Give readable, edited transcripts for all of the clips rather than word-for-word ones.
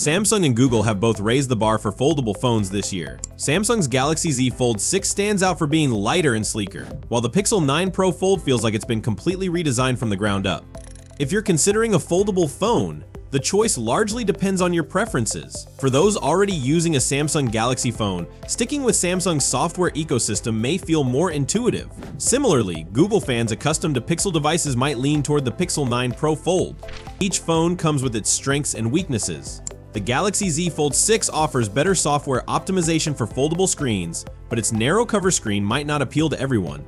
Samsung and Google have both raised the bar for foldable phones this year. Samsung's Galaxy Z Fold 6 stands out for being lighter and sleeker, while the Pixel 9 Pro Fold feels like it's been completely redesigned from the ground up. If you're considering a foldable phone, the choice largely depends on your preferences. For those already using a Samsung Galaxy phone, sticking with Samsung's software ecosystem may feel more intuitive. Similarly, Google fans accustomed to Pixel devices might lean toward the Pixel 9 Pro Fold. Each phone comes with its strengths and weaknesses. The Galaxy Z Fold 6 offers better software optimization for foldable screens, but its narrow cover screen might not appeal to everyone.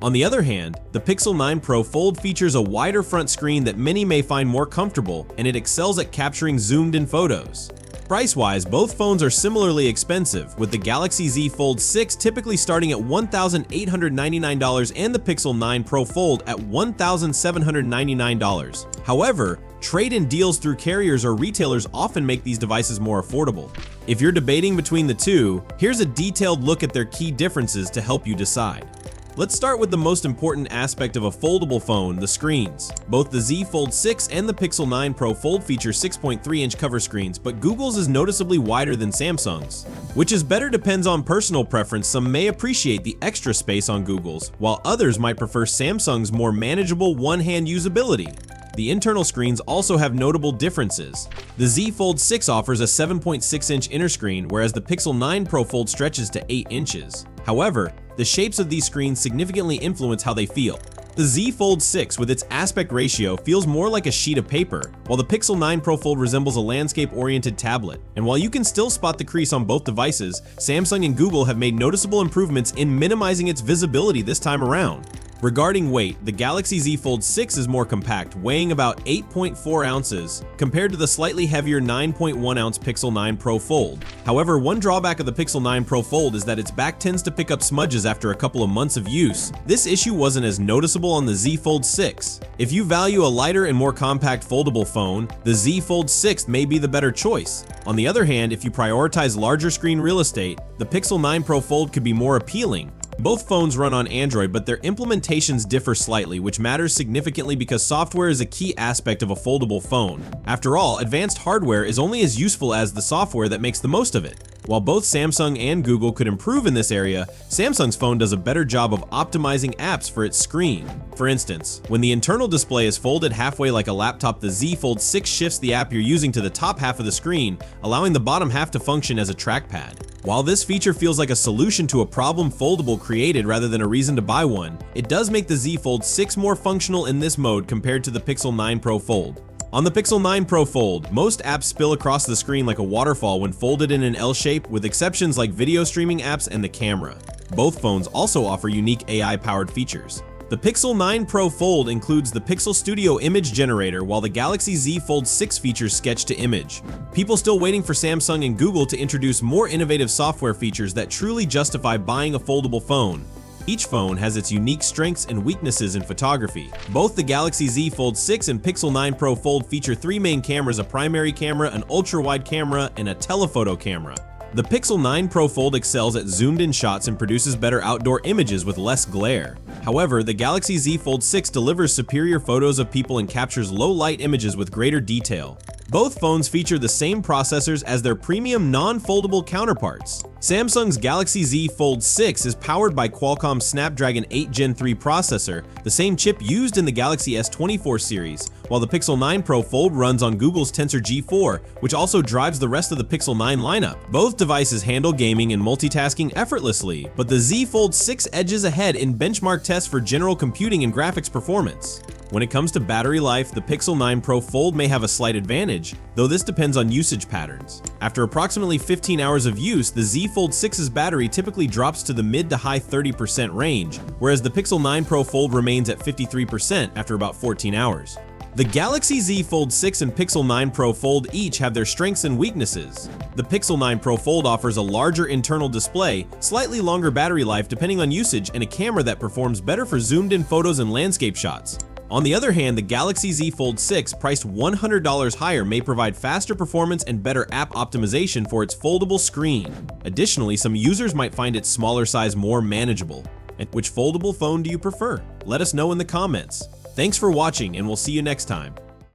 On the other hand, the Pixel 9 Pro Fold features a wider front screen that many may find more comfortable, and it excels at capturing zoomed-in photos. Price-wise, both phones are similarly expensive, with the Galaxy Z Fold 6 typically starting at $1,899 and the Pixel 9 Pro Fold at $1,799. However, trade-in deals through carriers or retailers often make these devices more affordable. If you're debating between the two, here's a detailed look at their key differences to help you decide. Let's start with the most important aspect of a foldable phone, the screens. Both the Z Fold 6 and the Pixel 9 Pro Fold feature 6.3-inch cover screens, but Google's is noticeably wider than Samsung's. Which is better depends on personal preference. Some may appreciate the extra space on Google's, while others might prefer Samsung's more manageable one-hand usability. The internal screens also have notable differences. The Z Fold 6 offers a 7.6-inch inner screen, whereas the Pixel 9 Pro Fold stretches to 8 inches. However, the shapes of these screens significantly influence how they feel. The Z Fold 6 with its aspect ratio feels more like a sheet of paper, while the Pixel 9 Pro Fold resembles a landscape-oriented tablet. And while you can still spot the crease on both devices, Samsung and Google have made noticeable improvements in minimizing its visibility this time around. Regarding weight, the Galaxy Z Fold 6 is more compact, weighing about 8.4 ounces, compared to the slightly heavier 9.1-ounce Pixel 9 Pro Fold. However, one drawback of the Pixel 9 Pro Fold is that its back tends to pick up smudges after a couple of months of use. This issue wasn't as noticeable on the Z Fold 6. If you value a lighter and more compact foldable phone, the Z Fold 6 may be the better choice. On the other hand, if you prioritize larger screen real estate, the Pixel 9 Pro Fold could be more appealing. Both phones run on Android, but their implementations differ slightly, which matters significantly because software is a key aspect of a foldable phone. After all, advanced hardware is only as useful as the software that makes the most of it. While both Samsung and Google could improve in this area, Samsung's phone does a better job of optimizing apps for its screen. For instance, when the internal display is folded halfway like a laptop, the Z Fold 6 shifts the app you're using to the top half of the screen, allowing the bottom half to function as a trackpad. While this feature feels like a solution to a problem Foldable created rather than a reason to buy one, it does make the Z Fold 6 more functional in this mode compared to the Pixel 9 Pro Fold. On the Pixel 9 Pro Fold, most apps spill across the screen like a waterfall when folded in an L shape, with exceptions like video streaming apps and the camera. Both phones also offer unique AI-powered features. The Pixel 9 Pro Fold includes the Pixel Studio image generator, while the Galaxy Z Fold 6 features sketch-to-image. People still waiting for Samsung and Google to introduce more innovative software features that truly justify buying a foldable phone. Each phone has its unique strengths and weaknesses in photography. Both the Galaxy Z Fold 6 and Pixel 9 Pro Fold feature three main cameras: a primary camera, an ultra-wide camera, and a telephoto camera. The Pixel 9 Pro Fold excels at zoomed-in shots and produces better outdoor images with less glare. However, the Galaxy Z Fold 6 delivers superior photos of people and captures low-light images with greater detail. Both phones feature the same processors as their premium non-foldable counterparts. Samsung's Galaxy Z Fold 6 is powered by Qualcomm's Snapdragon 8 Gen 3 processor, the same chip used in the Galaxy S24 series, while the Pixel 9 Pro Fold runs on Google's Tensor G4, which also drives the rest of the Pixel 9 lineup. Both devices handle gaming and multitasking effortlessly, but the Z Fold 6 edges ahead in benchmark tests for general computing and graphics performance. When it comes to battery life, the Pixel 9 Pro Fold may have a slight advantage, though this depends on usage patterns. After approximately 15 hours of use, the Z Fold 6's battery typically drops to the mid to high 30% range, whereas the Pixel 9 Pro Fold remains at 53% after about 14 hours. The Galaxy Z Fold 6 and Pixel 9 Pro Fold each have their strengths and weaknesses. The Pixel 9 Pro Fold offers a larger internal display, slightly longer battery life depending on usage, and a camera that performs better for zoomed-in photos and landscape shots. On the other hand, the Galaxy Z Fold 6, priced $100 higher, may provide faster performance and better app optimization for its foldable screen. Additionally, some users might find its smaller size more manageable. And which foldable phone do you prefer? Let us know in the comments. Thanks for watching, and we'll see you next time.